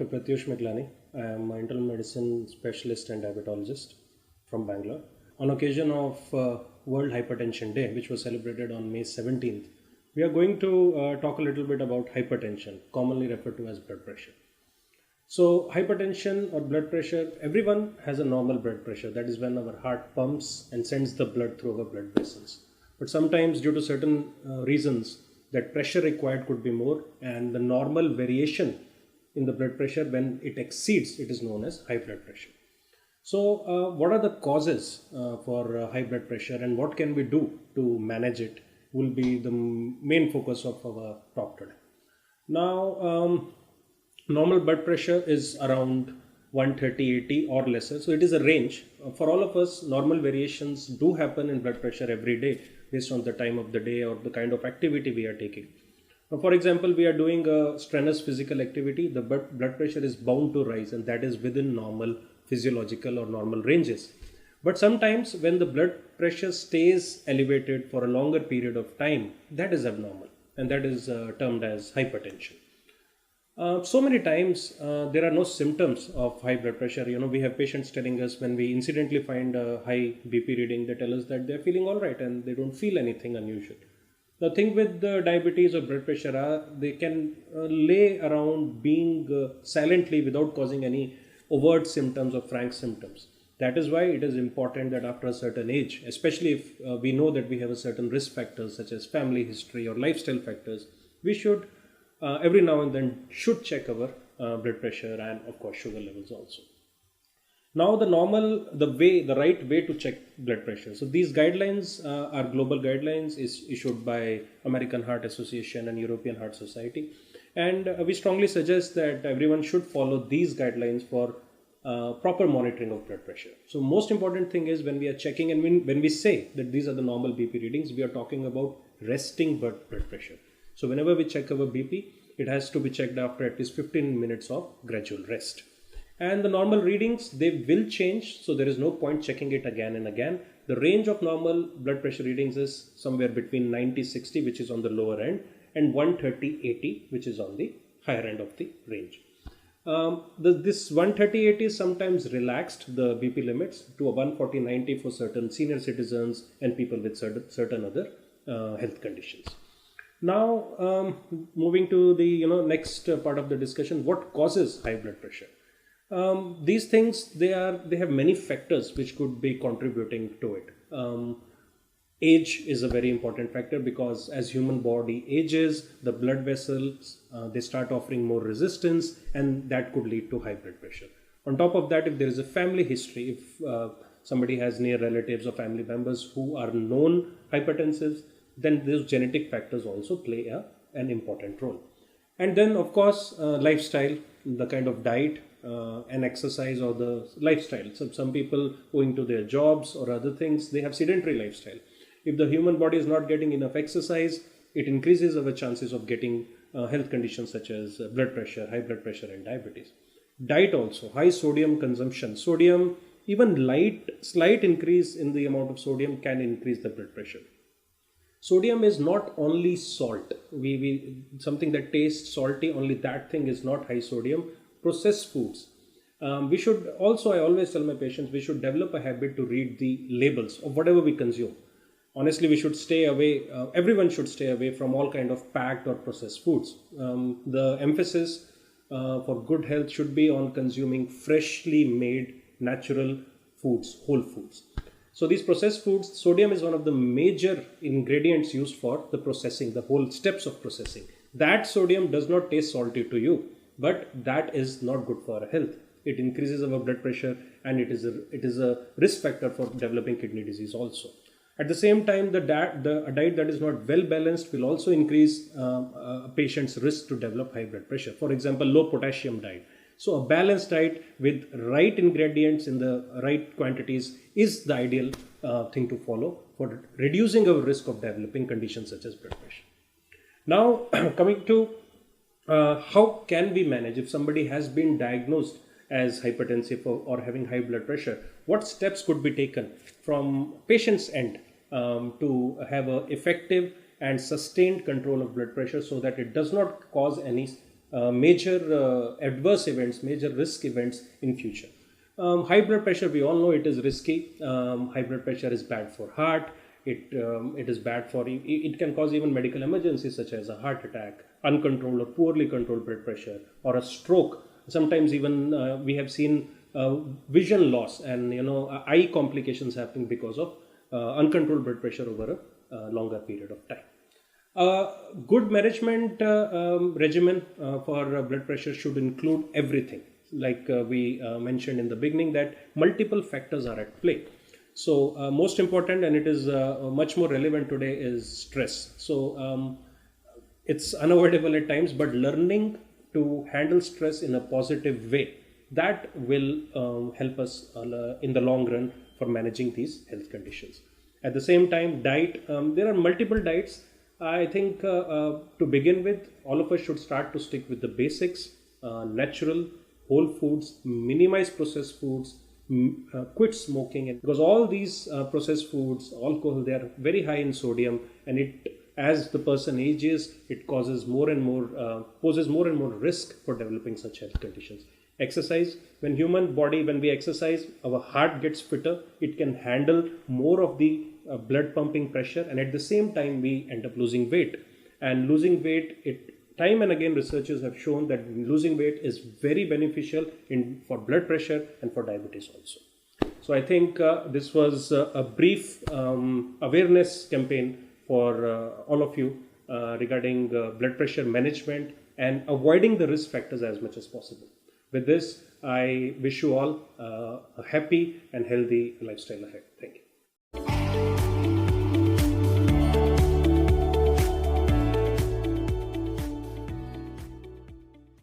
Dr. Pratyush Miglani. I am an internal medicine specialist and diabetologist from Bangalore. On occasion of World Hypertension Day, which was celebrated on May 17th, we are going to talk a little bit about hypertension, commonly referred to as blood pressure. So, hypertension or blood pressure, everyone has a normal blood pressure. That is when our heart pumps and sends the blood through our blood vessels. But sometimes, due to certain reasons, that pressure required could be more, and the normal variation in the blood pressure, when it exceeds, it is known as high blood pressure. So, what are the causes for high blood pressure, and what can we do to manage it will be the main focus of our talk today. Now, normal blood pressure is around 130/80 or lesser, so it is a range. For all of us, normal variations do happen in blood pressure every day based on the time of the day or the kind of activity we are taking. Now, for example, we are doing a strenuous physical activity, the blood pressure is bound to rise, and that is within normal physiological or normal ranges. But sometimes when the blood pressure stays elevated for a longer period of time, that is abnormal, and that is termed as hypertension. So many times there are no symptoms of high blood pressure. We have patients telling us when we incidentally find a high BP reading, they tell us that they're feeling all right and they don't feel anything unusual. The thing with diabetes or blood pressure are they can lay around being silently without causing any overt symptoms or frank symptoms. That is why it is important that after a certain age, especially if we know that we have a certain risk factors such as family history or lifestyle factors, we should every now and then should check our blood pressure and of course sugar levels also. Now the right way to check blood pressure. So these guidelines are global guidelines is issued by American Heart Association and European Heart Society. And we strongly suggest that everyone should follow these guidelines for proper monitoring of blood pressure. So most important thing is when we are checking and when we say that these are the normal BP readings, we are talking about resting blood pressure. So whenever we check our BP, it has to be checked after at least 15 minutes of gradual rest. And the normal readings, they will change. So there is no point checking it again and again. The range of normal blood pressure readings is somewhere between 90/60, which is on the lower end, and 130/80, which is on the higher end of the range. This 130/80 is sometimes relaxed, the BP limits, to a 140/90 for certain senior citizens and people with certain other health conditions. Now, moving to the next part of the discussion, what causes high blood pressure? These things they have many factors which could be contributing to it. Age is a very important factor because as human body ages, the blood vessels they start offering more resistance, and that could lead to high blood pressure. On top of that, if there is a family history, if somebody has near relatives or family members who are known hypertensives, then those genetic factors also play an important role. And then of course lifestyle, the kind of diet and exercise or the lifestyle. So some people owing to their jobs or other things, they have sedentary lifestyle. If the human body is not getting enough exercise, it increases our chances of getting health conditions such as blood pressure, high blood pressure and diabetes. Diet also, high sodium consumption. Sodium, even slight increase in the amount of sodium can increase the blood pressure. Sodium is not only salt. Something that tastes salty, only that thing is not high sodium. Processed foods. We should also, I always tell my patients, we should develop a habit to read the labels of whatever we consume. Honestly, we should stay away, everyone should stay away from all kind of packed or processed foods. The emphasis for good health should be on consuming freshly made natural foods, whole foods. So these processed foods, sodium is one of the major ingredients used for the processing, the whole steps of processing. That sodium does not taste salty to you, but that is not good for our health. It increases our blood pressure, and it is a risk factor for developing kidney disease also. At the same time, a diet that is not well balanced will also increase a patient's risk to develop high blood pressure. For example, low potassium diet. So a balanced diet with right ingredients in the right quantities is the ideal thing to follow for reducing our risk of developing conditions such as blood pressure. Now, coming to how can we manage if somebody has been diagnosed as hypertensive or having high blood pressure, what steps could be taken from patient's end to have an effective and sustained control of blood pressure so that it does not cause any major adverse events, major risk events in future. High blood pressure, we all know it is risky. High blood pressure is bad for heart. It is bad for, it can cause even medical emergencies such as a heart attack, uncontrolled or poorly controlled blood pressure, or a stroke. Sometimes even we have seen vision loss and eye complications happening because of uncontrolled blood pressure over a longer period of time. Good management regimen for blood pressure should include everything. Like we mentioned in the beginning, that multiple factors are at play. So most important, and it is much more relevant today, is stress. So it's unavoidable at times, but learning to handle stress in a positive way, that will help us in the long run for managing these health conditions. At the same time, diet, there are multiple diets. I think to begin with, all of us should start to stick with the basics, natural, whole foods, minimize processed foods, quit smoking, because all these processed foods, alcohol, they are very high in sodium, and as the person ages, it causes more and more, poses more and more risk for developing such health conditions. Exercise, when we exercise, our heart gets fitter, it can handle more of the blood pumping pressure, and at the same time we end up losing weight. And losing weight, time and again researchers have shown that losing weight is very beneficial for blood pressure and for diabetes also. So I think this was a brief awareness campaign for all of you regarding blood pressure management and avoiding the risk factors as much as possible. With this, I wish you all a happy and healthy lifestyle ahead. Thank you.